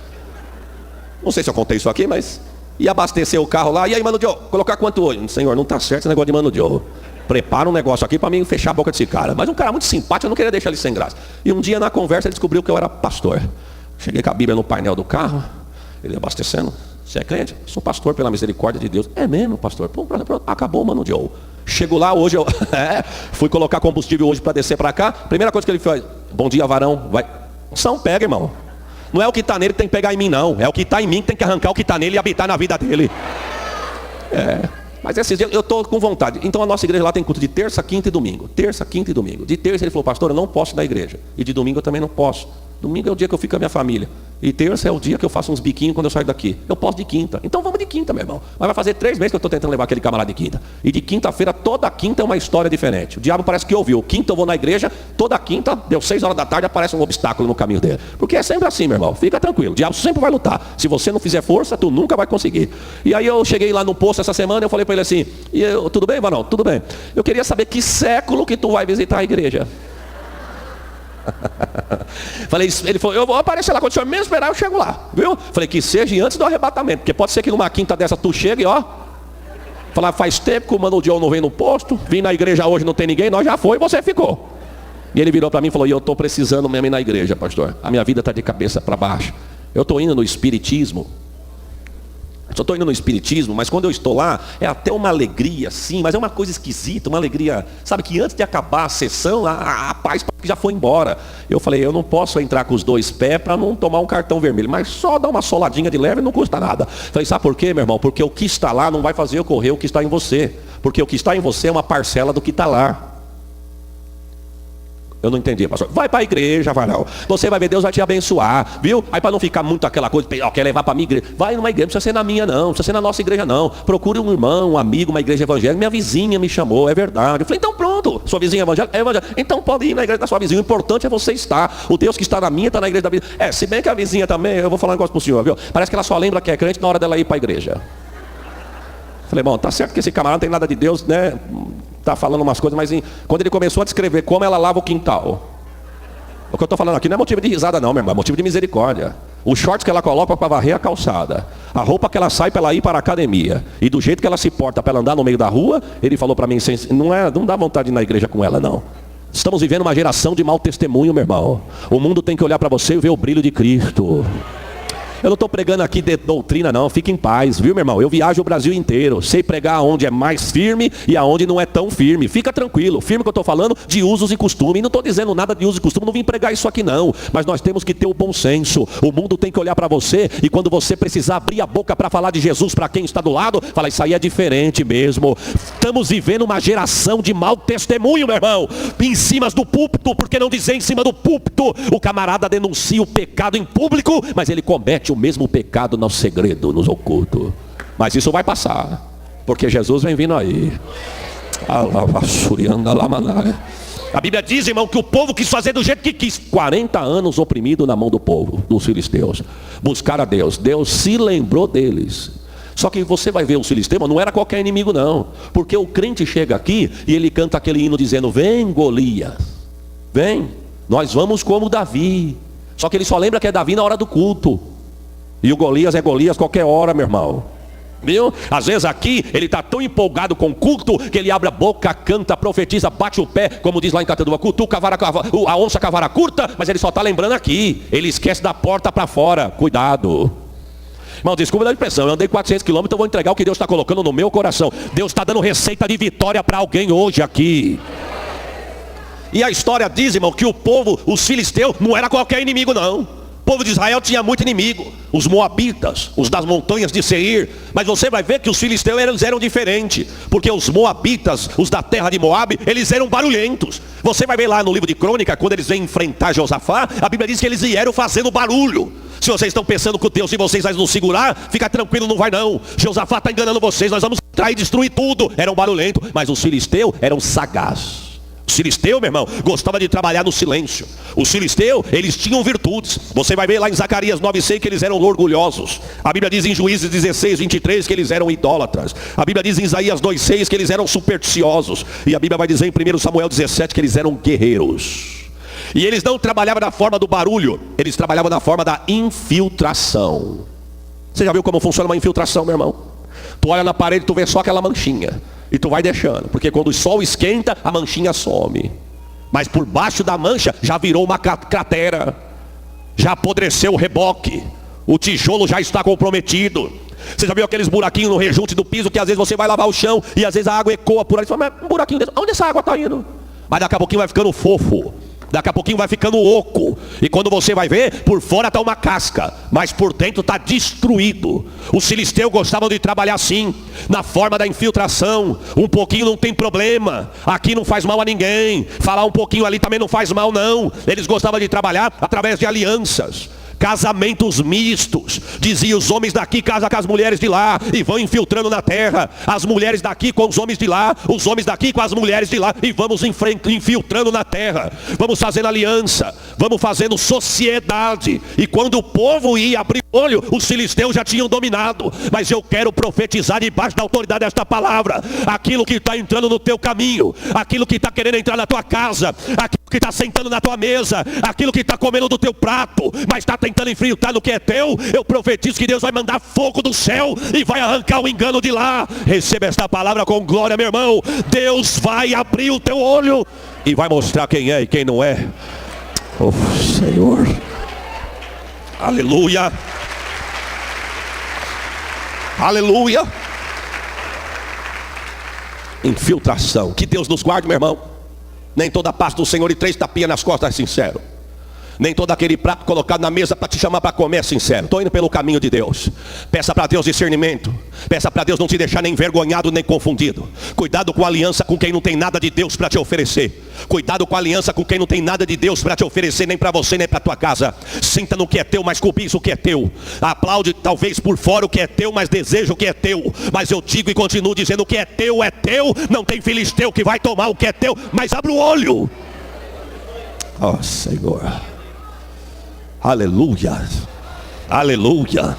Não sei se eu contei isso aqui, mas ia abastecer o carro lá. E aí, Mano Joe, colocar quanto hoje? Senhor, não está certo esse negócio de Mano Joe. Prepara um negócio aqui para mim fechar a boca desse cara. Mas um cara muito simpático, eu não queria deixar ele sem graça. E um dia na conversa ele descobriu que eu era pastor. Cheguei com a Bíblia no painel do carro, ele abastecendo. Você é crente? Sou pastor pela misericórdia de Deus. É mesmo, pastor? Pô, acabou o Mano Joe. Chego lá hoje, eu fui colocar combustível hoje para descer para cá. Primeira coisa que ele fez: bom dia, varão. Vai. São pega, irmão. Não é o que está nele que tem que pegar em mim, não. É o que está em mim que tem que arrancar o que está nele e habitar na vida dele. Mas esses dias eu estou com vontade. Então a nossa igreja lá tem culto de terça, quinta e domingo. Terça, quinta e domingo. De terça ele falou, pastor, eu não posso ir na igreja. E de domingo eu também não posso. Domingo é o dia que eu fico com a minha família. E terça é o dia que eu faço uns biquinhos quando eu saio daqui. Eu posso de quinta. Então vamos de quinta, meu irmão. Mas vai fazer 3 meses que eu estou tentando levar aquele camarada de quinta. E de quinta-feira, toda quinta é uma história diferente. O diabo parece que ouviu. Quinta eu vou na igreja, toda quinta, deu 6 horas da tarde, aparece um obstáculo no caminho dele. Porque é sempre assim, meu irmão. Fica tranquilo. O diabo sempre vai lutar. Se você não fizer força, tu nunca vai conseguir. E aí eu cheguei lá no posto essa semana, eu falei para ele assim, tudo bem, Varão? Tudo bem. Eu queria saber que século que tu vai visitar a igreja. Falei, ele falou, eu vou aparecer lá quando o senhor mesmo esperar, eu chego lá, viu? Falei, que seja antes do arrebatamento, porque pode ser que numa quinta dessa tu chega e ó, falar, faz tempo que o Mano John não vem no posto, vim na igreja hoje, não tem ninguém, nós já foi e você ficou. E ele virou para mim e falou, eu estou precisando mesmo ir na igreja, pastor, a minha vida está de cabeça para baixo, eu estou indo no espiritismo. Eu estou indo no espiritismo, mas quando eu estou lá, é até uma alegria, sim, mas é uma coisa esquisita, uma alegria, sabe, que antes de acabar a sessão, a paz já foi embora. Eu falei, eu não posso entrar com os 2 pés para não tomar um cartão vermelho, mas só dar uma soladinha de leve não custa nada. Falei, sabe por quê, meu irmão? Porque o que está lá não vai fazer ocorrer o que está em você, porque o que está em você é uma parcela do que está lá. Eu não entendi, pastor. Vai para a igreja, Varão. Você vai ver, Deus vai te abençoar, viu? Aí para não ficar muito aquela coisa, quer levar para a minha igreja. Vai numa igreja, não precisa ser na minha não, não precisa ser na nossa igreja não. Procure um irmão, um amigo, uma igreja evangélica. Minha vizinha me chamou, é verdade. Eu falei, então pronto, sua vizinha evangélica? É evangélica. Então pode ir na igreja da sua vizinha. O importante é você estar. O Deus que está na minha está na igreja da vizinha. Se bem que a vizinha também, eu vou falar um negócio para o senhor, viu? Parece que ela só lembra que é crente na hora dela ir para a igreja. Falei, bom, tá certo que esse camarada não tem nada de Deus, né? Tá falando umas coisas, mas quando ele começou a descrever como ela lava o quintal. O que eu estou falando aqui não é motivo de risada não, meu irmão, é motivo de misericórdia. Os shorts que ela coloca para varrer a calçada, a roupa que ela sai para ela ir para a academia, e do jeito que ela se porta para ela andar no meio da rua, ele falou para mim, não dá vontade de ir na igreja com ela não. Estamos vivendo uma geração de mau testemunho, meu irmão. O mundo tem que olhar para você e ver o brilho de Cristo. Eu não estou pregando aqui de doutrina não, fique em paz, viu meu irmão? Eu viajo o Brasil inteiro, sei pregar onde é mais firme e aonde não é tão firme. Fica tranquilo, firme que eu estou falando de usos e costumes. E não estou dizendo nada de usos e costumes, não vim pregar isso aqui não. Mas nós temos que ter o bom senso. O mundo tem que olhar para você e quando você precisar abrir a boca para falar de Jesus para quem está do lado, fala, isso aí é diferente mesmo. Estamos vivendo uma geração de mau testemunho, meu irmão. Em cima do púlpito, porque não dizer em cima do púlpito? O camarada denuncia o pecado em público, mas ele comete o mesmo pecado no segredo, nos oculto. Mas isso vai passar, porque Jesus vem vindo aí. A Bíblia diz, irmão, que o povo quis fazer do jeito que quis. 40 anos oprimido na mão do povo, dos filisteus. Buscar a Deus. Deus se lembrou deles. Só que você vai ver os filisteus, não era qualquer inimigo não. Porque o crente chega aqui e ele canta aquele hino dizendo, vem Golias, vem, nós vamos como Davi. Só que ele só lembra que é Davi na hora do culto. E o Golias é Golias qualquer hora, meu irmão. Viu? Às vezes aqui ele está tão empolgado com o culto que ele abre a boca, canta, profetiza, bate o pé, como diz lá em Cataduva, cutuca a onça com a vara curta, mas ele só está lembrando aqui. Ele esquece da porta para fora. Cuidado. Irmão, desculpa da impressão, eu andei 400 quilômetros, eu vou entregar o que Deus está colocando no meu coração. Deus está dando receita de vitória para alguém hoje aqui. E a história diz, irmão, que o povo, os filisteus, não era qualquer inimigo não. O povo de Israel tinha muito inimigo, os moabitas, os das montanhas de Seir. Mas você vai ver que os filisteus eram diferentes, porque os moabitas, os da terra de Moabe, eles eram barulhentos. Você vai ver lá no livro de Crônica, quando eles vêm enfrentar Josafá, a Bíblia diz que eles vieram fazendo barulho. Se vocês estão pensando que o Deus de vocês vai nos segurar, fica tranquilo, não vai não. Josafá está enganando vocês, nós vamos entrar e destruir tudo. Eram barulhentos, mas os filisteus eram sagazes. Os filisteus, meu irmão, gostavam de trabalhar no silêncio. Os filisteus, eles tinham virtudes. Você vai ver lá em Zacarias 9:6 que eles eram orgulhosos. A Bíblia diz em Juízes 16:23 que eles eram idólatras. A Bíblia diz em Isaías 2:6 que eles eram supersticiosos. E a Bíblia vai dizer em 1 Samuel 17 que eles eram guerreiros. E eles não trabalhavam na forma do barulho, eles trabalhavam na forma da infiltração. Você já viu como funciona uma infiltração, meu irmão? Tu olha na parede, tu vê só aquela manchinha. E tu vai deixando, porque quando o sol esquenta, a manchinha some. Mas por baixo da mancha já virou uma cratera. Já apodreceu o reboque. O tijolo já está comprometido. Você já viu aqueles buraquinhos no rejunte do piso que às vezes você vai lavar o chão e às vezes a água ecoa por aí. Você fala, mas um buraquinho desse, onde essa água está indo? Mas daqui a pouquinho vai ficando fofo. Daqui a pouquinho vai ficando oco. E quando você vai ver, por fora está uma casca, mas por dentro está destruído. Os filisteus gostavam de trabalhar assim, na forma da infiltração. Um pouquinho não tem problema, aqui não faz mal a ninguém. Falar um pouquinho ali também não faz mal não. Eles gostavam de trabalhar através de alianças, casamentos mistos. Dizia: os homens daqui casam com as mulheres de lá, e vão infiltrando na terra. As mulheres daqui com os homens de lá, os homens daqui com as mulheres de lá, e vamos infiltrando na terra. Vamos fazendo aliança, vamos fazendo sociedade. E quando o povo ia abrir o olho, os filisteus já tinham dominado. Mas eu quero profetizar debaixo da autoridade desta palavra: aquilo que está entrando no teu caminho, aquilo que está querendo entrar na tua casa, aquilo que está sentando na tua mesa, aquilo que está comendo do teu prato, mas está tentando enfrentar no que é teu, eu profetizo que Deus vai mandar fogo do céu e vai arrancar o engano de lá. Receba esta palavra com glória, meu irmão. Deus vai abrir o teu olho e vai mostrar quem é e quem não é. Oh Senhor, aleluia, aleluia. Infiltração, que Deus nos guarde, meu irmão. Nem toda a paz do Senhor e 3 tapinhas nas costas é sincero. Nem todo aquele prato colocado na mesa para te chamar para comer é sincero. Estou indo pelo caminho de Deus. Peça para Deus discernimento. Peça para Deus não te deixar nem envergonhado nem confundido. Cuidado com a aliança com quem não tem nada de Deus para te oferecer. Cuidado com a aliança com quem não tem nada de Deus para te oferecer, nem para você nem para tua casa. Sinta no que é teu, mas cobiça o que é teu. Aplaude talvez por fora o que é teu, mas deseja o que é teu. Mas eu digo e continuo dizendo: o que é teu. Não tem filisteu que vai tomar o que é teu. Mas abre o olho. Oh Senhor, aleluia, aleluia.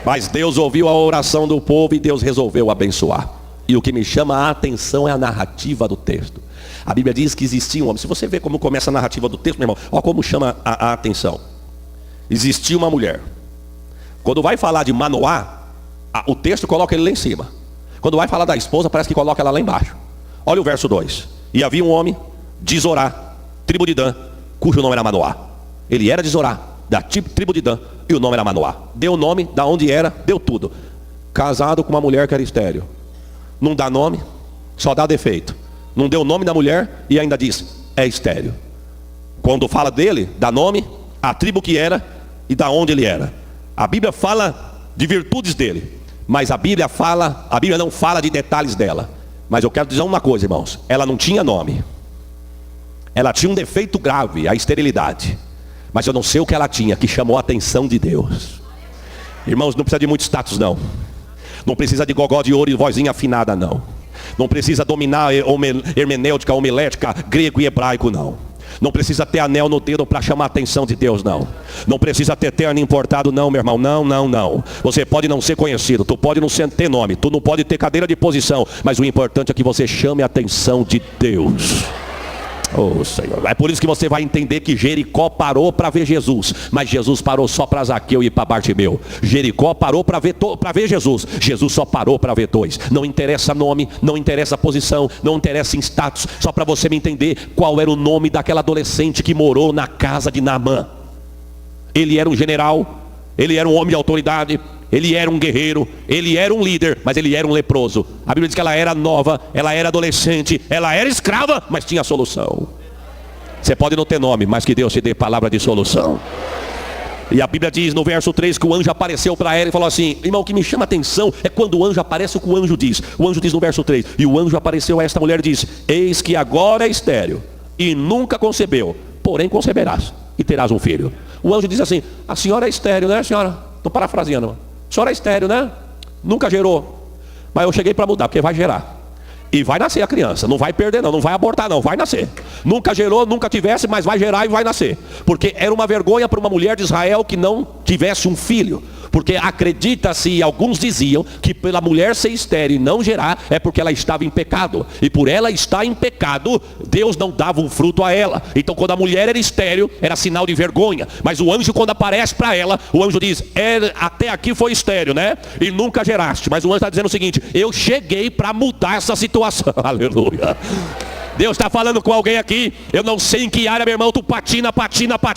Mas Deus ouviu a oração do povo e Deus resolveu abençoar. E o que me chama a atenção é a narrativa do texto. A Bíblia diz que existia um homem. Se você vê como começa a narrativa do texto, meu irmão, olha como chama a atenção. Existia uma mulher. Quando vai falar de Manoá, o texto coloca ele lá em cima. Quando vai falar da esposa, parece que coloca ela lá embaixo. Olha o verso 2. E havia um homem de Zorá, tribo de Dan, cujo nome era Manoá. Ele era de Zorá, da tribo de Dan, e o nome era Manoá. Deu o nome, da onde era, deu tudo. Casado com uma mulher que era estéril. Não dá nome, só dá defeito. Não deu o nome da mulher e ainda diz: é estéril. Quando fala dele, dá nome, a tribo que era e da onde ele era. A Bíblia fala de virtudes dele, mas a Bíblia não fala de detalhes dela. Mas eu quero dizer uma coisa, irmãos: ela não tinha nome. Ela tinha um defeito grave, a esterilidade. Mas eu não sei o que ela tinha, que chamou a atenção de Deus. Irmãos, não precisa de muito status não. Não precisa de gogó de ouro e vozinha afinada não. Não precisa dominar hermenêutica, homilética, grego e hebraico não. Não precisa ter anel no dedo para chamar a atenção de Deus não. Não precisa ter terno importado não, meu irmão. Não. Você pode não ser conhecido, tu pode não ter nome, tu não pode ter cadeira de posição, mas o importante é que você chame a atenção de Deus. Oh Senhor, é por isso que você vai entender que Jericó parou para ver Jesus, mas Jesus parou só para Zaqueu e para Bartimeu. Jericó parou para ver Jesus, Jesus só parou para ver dois. Não interessa nome, não interessa posição, não interessa em status. Só para você me entender qual era o nome daquela adolescente que morou na casa de Naamã. Ele era um general, ele era um homem de autoridade, ele era um guerreiro, ele era um líder, mas ele era um leproso. A Bíblia diz que ela era nova, ela era adolescente, ela era escrava, mas tinha solução. Você pode não ter nome, mas que Deus te dê palavra de solução. E a Bíblia diz no verso 3 que o anjo apareceu para ela e falou assim: irmão, o que me chama a atenção é quando o anjo aparece, o que o anjo diz. O anjo diz no verso 3: e o anjo apareceu a esta mulher e disse: eis que agora é estéril e nunca concebeu, porém conceberás e terás um filho. O anjo diz assim: a senhora é estéril, né, senhora? Estou parafraseando, irmão. A senhora é estéril, né? Nunca gerou. Mas eu cheguei para mudar, porque vai gerar. E vai nascer a criança, não vai perder não, não vai abortar não, vai nascer. Nunca gerou, nunca tivesse, mas vai gerar e vai nascer. Porque era uma vergonha para uma mulher de Israel que não tivesse um filho. Porque acredita-se, alguns diziam, que pela mulher ser estéril e não gerar, é porque ela estava em pecado. E por ela estar em pecado, Deus não dava um fruto a ela. Então quando a mulher era estéril, era sinal de vergonha. Mas o anjo, quando aparece para ela, o anjo diz: até aqui foi estéril, né? E nunca geraste. Mas o anjo está dizendo o seguinte: eu cheguei para mudar essa situação. Aleluia. Deus está falando com alguém aqui. Eu não sei em que área, meu irmão, tu patina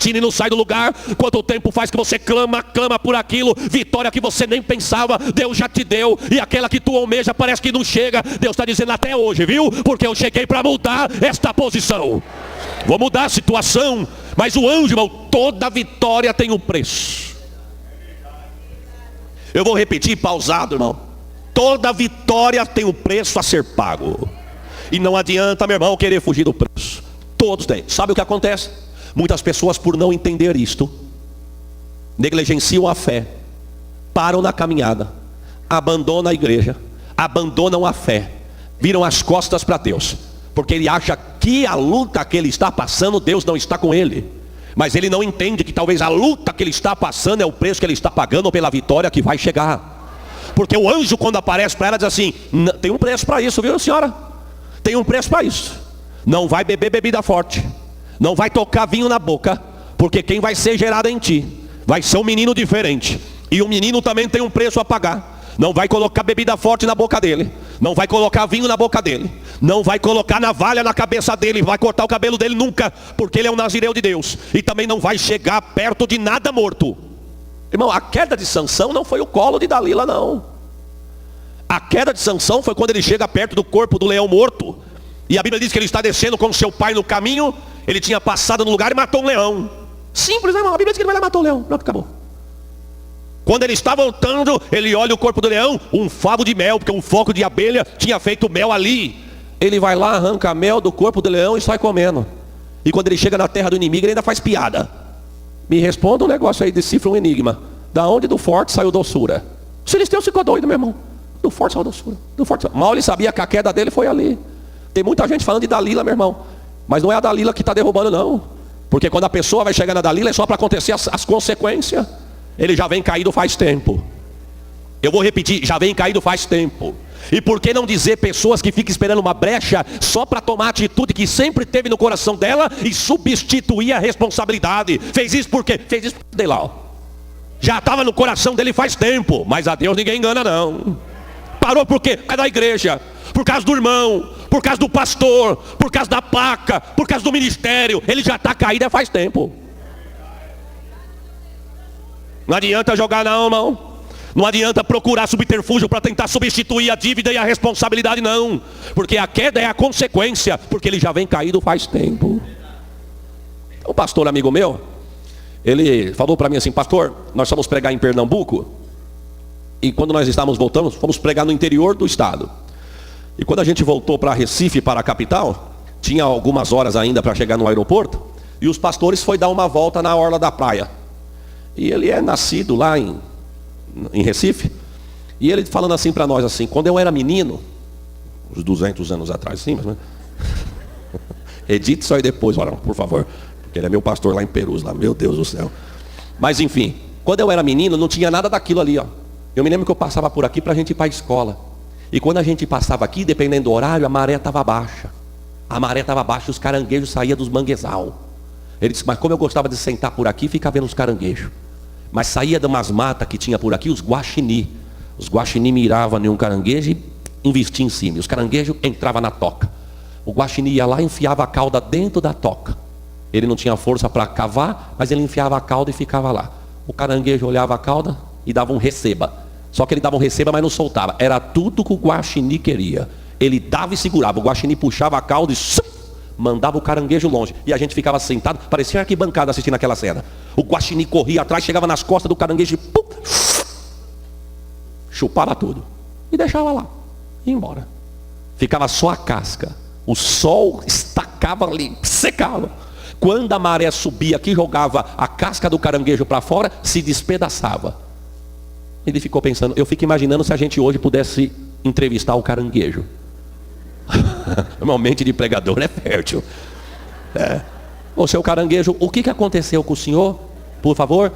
e não sai do lugar. Quanto tempo faz que você clama por aquilo. Vitória que você nem pensava, Deus já te deu. E aquela que tu almeja parece que não chega. Deus está dizendo até hoje, viu? Porque eu cheguei para mudar esta posição. Vou mudar a situação. Mas o anjo, irmão, toda vitória tem um preço. Eu vou repetir pausado, irmão. Toda vitória tem um preço a ser pago. E não adianta, meu irmão, querer fugir do preço. Todos têm. Sabe o que acontece? Muitas pessoas, por não entender isto, negligenciam a fé, param na caminhada, abandonam a igreja, abandonam a fé, viram as costas para Deus, porque ele acha que a luta que ele está passando, Deus não está com ele. Mas ele não entende que talvez a luta que ele está passando é o preço que ele está pagando pela vitória que vai chegar. Porque o anjo, quando aparece para ela, diz assim: tem um preço para isso, viu, senhora? Tem um preço para isso. Não vai beber bebida forte, não vai tocar vinho na boca, porque quem vai ser gerado em ti vai ser um menino diferente. E o menino também tem um preço a pagar. Não vai colocar bebida forte na boca dele, não vai colocar vinho na boca dele, não vai colocar navalha na cabeça dele, vai cortar o cabelo dele nunca, porque ele é um nazireu de Deus. E também não vai chegar perto de nada morto. Irmão, a queda de Sansão não foi o colo de Dalila, não. A queda de Sansão foi quando ele chega perto do corpo do leão morto. E a Bíblia diz que ele está descendo com seu pai no caminho. Ele tinha passado no lugar e matou um leão. Simples, né, irmão? A Bíblia diz que ele vai lá e matou o leão. Pronto, acabou. Quando ele está voltando, ele olha o corpo do leão, um favo de mel, porque um foco de abelha tinha feito mel ali. Ele vai lá, arranca mel do corpo do leão e sai comendo. E quando ele chega na terra do inimigo, ele ainda faz piada. Me responda um negócio aí, decifra um enigma. Da onde do forte saiu doçura? O filisteu ficou doido, meu irmão. Do forte saiu doçura. Do forte. Mal ele sabia que a queda dele foi ali. Tem muita gente falando de Dalila, meu irmão. Mas não é a Dalila que está derrubando, não. Porque quando a pessoa vai chegar na Dalila, é só para acontecer as consequências. Ele já vem caído faz tempo. Eu vou repetir, já vem caído faz tempo. E por que não dizer pessoas que ficam esperando uma brecha só para tomar a atitude que sempre teve no coração dela e substituir a responsabilidade? Fez isso por quê? Fez isso porque lá, ó. Já estava no coração dele faz tempo. Mas a Deus ninguém engana, não. Parou por quê? Por causa da igreja, por causa do irmão, por causa do pastor, por causa da placa, por causa do ministério. Ele já está caído faz tempo. Não adianta jogar não, irmão. Não adianta procurar subterfúgio para tentar substituir a dívida e a responsabilidade, não. Porque a queda é a consequência, porque ele já vem caído faz tempo. Um pastor amigo meu, ele falou para mim assim: pastor, nós fomos pregar em Pernambuco. E quando nós estávamos voltando, fomos pregar no interior do estado. E quando a gente voltou para Recife, para a capital, tinha algumas horas ainda para chegar no aeroporto. E os pastores foi dar uma volta na orla da praia. E ele é nascido lá em Recife. E ele falando assim para nós assim: quando eu era menino, uns 200 anos atrás, sim, mas... edite isso aí depois, olha, por favor, porque ele é meu pastor lá em Perus, lá, meu Deus do céu. Mas enfim, quando eu era menino, não tinha nada daquilo ali, ó. Eu me lembro que eu passava por aqui para a gente ir para a escola. E quando a gente passava aqui, dependendo do horário, a maré estava baixa. A maré estava baixa, os caranguejos saíam dos manguezal. Ele disse: mas como eu gostava de sentar por aqui e ficar vendo os caranguejos. Mas saía de umas matas que tinha por aqui, os guaxinim. Os guaxinim miravam em um caranguejo e investiam em cima. E os caranguejos entravam na toca. O guaxinim ia lá e enfiava a cauda dentro da toca. Ele não tinha força para cavar, mas ele enfiava a cauda e ficava lá. O caranguejo olhava a cauda e dava um receba. Só que ele dava um receba, mas não soltava. Era tudo que o guaxinim queria. Ele dava e segurava. O guaxinim puxava a cauda e mandava o caranguejo longe. E a gente ficava sentado, parecia uma arquibancada assistindo aquela cena. O guaxinim corria atrás, chegava nas costas do caranguejo e pum, chupava tudo. E deixava lá. E ia embora. Ficava só a casca. O sol estacava ali, secava. Quando a maré subia aqui, jogava a casca do caranguejo para fora, se despedaçava. Ele ficou pensando, eu fico imaginando se a gente hoje pudesse entrevistar o caranguejo. Uma mente de pregador é fértil. Ô seu caranguejo, o que aconteceu com o senhor? Por favor.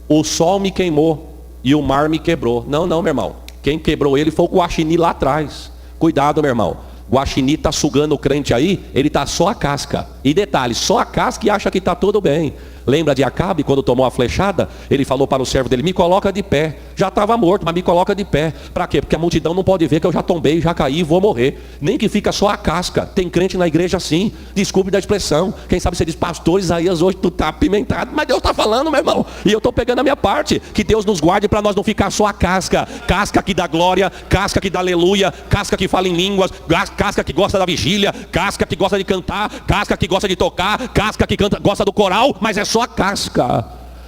O sol me queimou e o mar me quebrou. Não, meu irmão. Quem quebrou ele foi o guaxinim lá atrás. Cuidado, meu irmão. O guaxinim está sugando o crente aí, ele está só a casca. E detalhe, só a casca que acha que está tudo bem. Lembra de Acabe, quando tomou a flechada? Ele falou para o servo dele, me coloca de pé. Já estava morto, mas me coloca de pé. Para quê? Porque a multidão não pode ver que eu já tombei, já caí, vou morrer. Nem que fica só a casca. Tem crente na igreja assim. Desculpe da expressão. Quem sabe você diz, pastor Isaías, hoje tu está apimentado. Mas Deus está falando, meu irmão. E eu estou pegando a minha parte. Que Deus nos guarde para nós não ficar só a casca. Casca que dá glória, casca que dá aleluia, casca que fala em línguas, casca que gosta da vigília, casca que gosta de cantar, casca que gosta de tocar, casca que gosta do coral, mas é só a casca.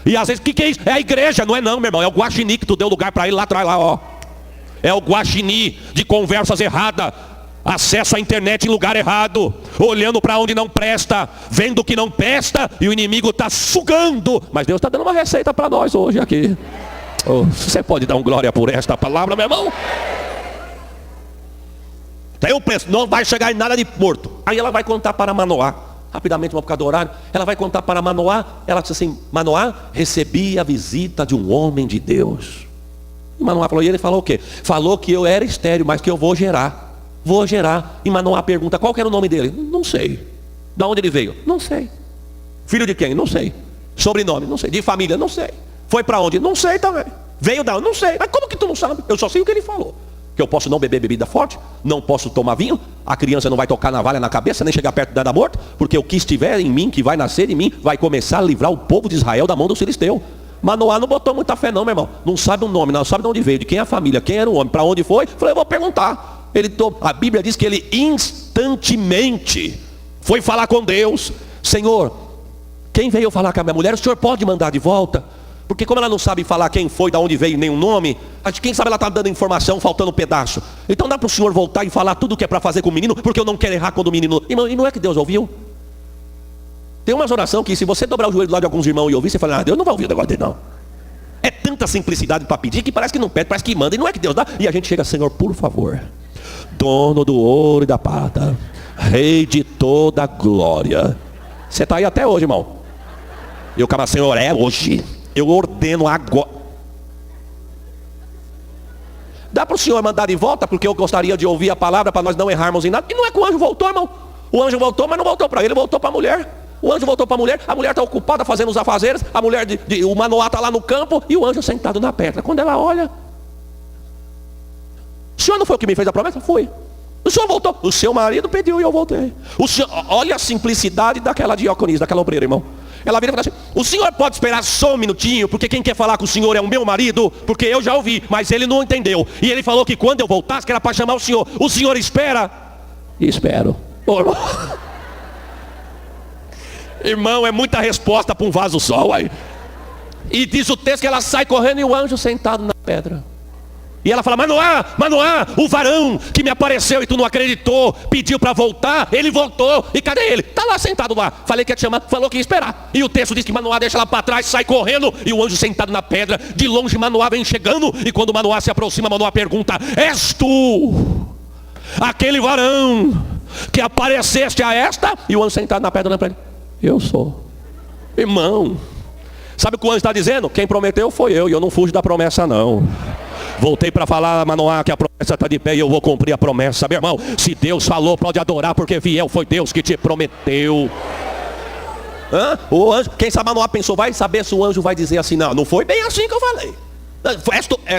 E às vezes, o que é isso? É a igreja, não é não, meu irmão. É o guaxinim que tu deu lugar para ele lá atrás, lá, ó. É o guaxinim de conversas erradas. Acesso à internet em lugar errado, olhando para onde não presta, vendo que não presta, e o inimigo está sugando. Mas Deus está dando uma receita para nós hoje aqui. Oh, você pode dar um glória por esta palavra, meu irmão? Daí eu penso, não vai chegar em nada de morto. Aí ela vai contar para Manoá, rapidamente, por causa do horário. Ela vai contar para Manoá. Ela disse assim, Manoá, recebi a visita de um homem de Deus. E Manoá falou, e ele falou o quê? Falou que eu era estéril, mas que eu vou gerar. Vou gerar. E Manoá pergunta, qual que era o nome dele? Não sei. De onde ele veio? Não sei. Filho de quem? Não sei. Sobrenome? Não sei. De família? Não sei. Foi para onde? Não sei também. Veio da onde? Não sei. Mas como que tu não sabe? Eu só sei o que ele falou. Que eu posso não beber bebida forte, não posso tomar vinho, a criança não vai tocar navalha na cabeça, nem chegar perto da morte, porque o que estiver em mim, que vai nascer em mim, vai começar a livrar o povo de Israel da mão dos filisteus. Manoá não botou muita fé não, meu irmão. Não sabe o nome, não sabe de onde veio, de quem é a família, quem era o homem, para onde foi. Falei, eu vou perguntar. A Bíblia diz que ele instantemente foi falar com Deus. Senhor, quem veio falar com a minha mulher, o senhor pode mandar de volta? Porque como ela não sabe falar quem foi, de onde veio, nenhum nome, quem sabe ela está dando informação, faltando um pedaço. Então dá para o senhor voltar e falar tudo o que é para fazer com o menino, porque eu não quero errar quando o menino... Irmão, e não é que Deus ouviu? Tem umas orações que se você dobrar o joelho do lado de alguns irmãos e ouvir, você fala, Deus não vai ouvir o negócio dele não. É tanta simplicidade para pedir que parece que não pede, parece que manda, e não é que Deus dá. E a gente chega, Senhor, por favor, dono do ouro e da prata, rei de toda a glória. Você está aí até hoje, irmão. E o cara, Senhor, é hoje. Eu ordeno agora. Dá para o senhor mandar de volta, porque eu gostaria de ouvir a palavra para nós não errarmos em nada. E não é que o anjo voltou, irmão. O anjo voltou, mas não voltou para ele, voltou para a mulher. O anjo voltou para a mulher está ocupada fazendo os afazeres. A mulher, o Manoá está lá no campo e o anjo sentado na pedra. Quando ela olha, o senhor não foi o que me fez a promessa? Foi. O senhor voltou. O seu marido pediu e eu voltei. O senhor, olha a simplicidade daquela diaconisa, daquela obreira, irmão. Ela vira e fala assim, o senhor pode esperar só um minutinho, porque quem quer falar com o senhor é o meu marido, porque eu já ouvi, mas ele não entendeu. E ele falou que quando eu voltasse, que era para chamar o senhor espera? Espero. Oh, irmão. Irmão, é muita resposta para um vaso só, uai. E diz o texto que ela sai correndo e o anjo sentado na pedra. E ela fala, Manoá, o varão que me apareceu e tu não acreditou, pediu para voltar, ele voltou. E cadê ele? Está lá sentado lá. Falei que ia te chamar, falou que ia esperar. E o texto diz que Manoá deixa ela para trás, sai correndo. E o anjo sentado na pedra. De longe Manoá vem chegando. E quando Manoá se aproxima, Manoá pergunta, és tu aquele varão que apareceste a esta? E o anjo sentado na pedra, para ele, eu sou. Irmão, sabe o que o anjo está dizendo? Quem prometeu foi eu, e eu não fujo da promessa não. Voltei para falar a Manoá que a promessa está de pé e eu vou cumprir a promessa. Meu irmão, se Deus falou, pode adorar, porque fiel foi Deus que te prometeu. O anjo, quem sabe Manoá pensou, vai saber se o anjo vai dizer assim, não foi bem assim que eu falei.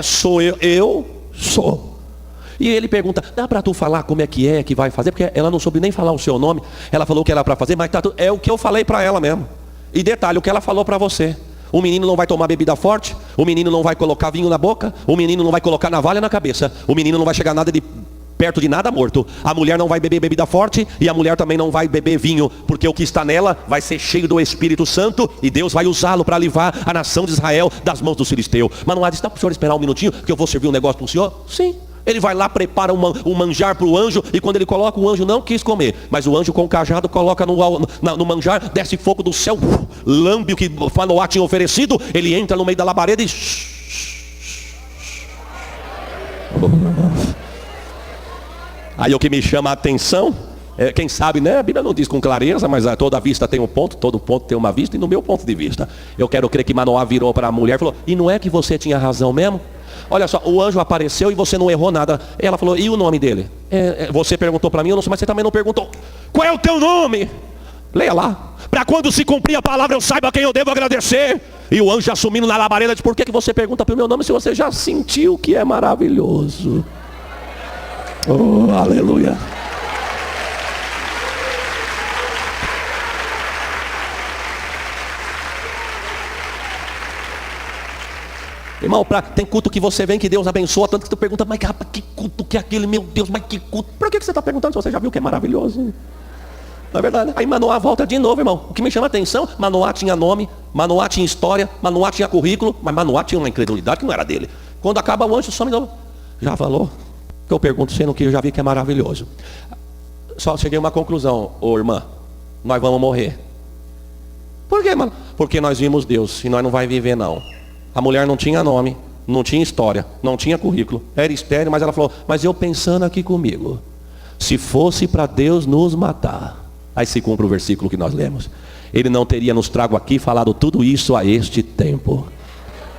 Sou eu sou. E ele pergunta, dá para tu falar como é que vai fazer? Porque ela não soube nem falar o seu nome. Ela falou que era para fazer, mas é o que eu falei para ela mesmo. E detalhe, o que ela falou para você. O menino não vai tomar bebida forte, o menino não vai colocar vinho na boca, o menino não vai colocar navalha na cabeça, o menino não vai chegar perto de nada morto. A mulher não vai beber bebida forte e a mulher também não vai beber vinho, porque o que está nela vai ser cheio do Espírito Santo e Deus vai usá-lo para livrar a nação de Israel das mãos dos filisteus. Mas não há disse, dá para o senhor esperar um minutinho que eu vou servir um negócio para o senhor? Sim. Ele vai lá, prepara um manjar para o anjo. E quando ele coloca, o anjo não quis comer. Mas o anjo com o cajado coloca no manjar. Desce fogo do céu, lambe o que Manoá tinha oferecido. Ele entra no meio da labareda e... Aí o que me chama a atenção quem sabe, né? A Bíblia não diz com clareza, mas toda vista tem um ponto, todo ponto tem uma vista. E no meu ponto de vista, eu quero crer que Manoá virou para a mulher e falou, e não é que você tinha razão mesmo? Olha só, o anjo apareceu e você não errou nada. Ela falou, e o nome dele? Você perguntou para mim, eu não sei, mas você também não perguntou. Qual é o teu nome? Leia lá. Para quando se cumprir a palavra, eu saiba a quem eu devo agradecer. E o anjo assumindo na labareda diz: por que você pergunta pelo meu nome se você já sentiu que é maravilhoso? Oh, aleluia. Irmão, tem culto que você vem que Deus abençoa, tanto que tu pergunta: mas rapaz, que culto que é aquele, meu Deus, mas que culto? Por que você está perguntando se você já viu que é maravilhoso? Não é verdade? Aí Manoá volta de novo, irmão. O que me chama a atenção: Manoá tinha nome, Manoá tinha história, Manoá tinha currículo, mas Manoá tinha uma incredulidade que não era dele. Quando acaba o anjo, some de novo. Já falou? Que eu pergunto, sendo que eu já vi que é maravilhoso. Só cheguei a uma conclusão: ô irmã, nós vamos morrer. Por quê, mano? Porque nós vimos Deus e nós não vai viver não. A mulher não tinha nome, não tinha história, não tinha currículo, era estéril, mas ela falou: mas eu pensando aqui comigo, se fosse para Deus nos matar, aí se cumpre o versículo que nós lemos, Ele não teria nos trago aqui falado tudo isso a este tempo.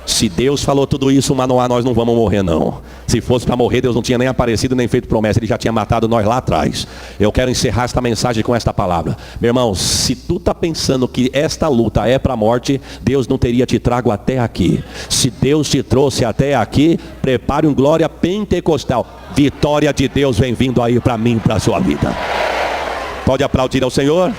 Se Deus falou tudo isso, Manoá, nós não vamos morrer não. Se fosse para morrer, Deus não tinha nem aparecido, nem feito promessa. Ele já tinha matado nós lá atrás. Eu quero encerrar esta mensagem com esta palavra. Meu irmão, se tu está pensando que esta luta é para a morte, Deus não teria te trago até aqui. Se Deus te trouxe até aqui, prepare um glória pentecostal. Vitória de Deus vem vindo aí para mim, para a sua vida. Pode aplaudir ao Senhor.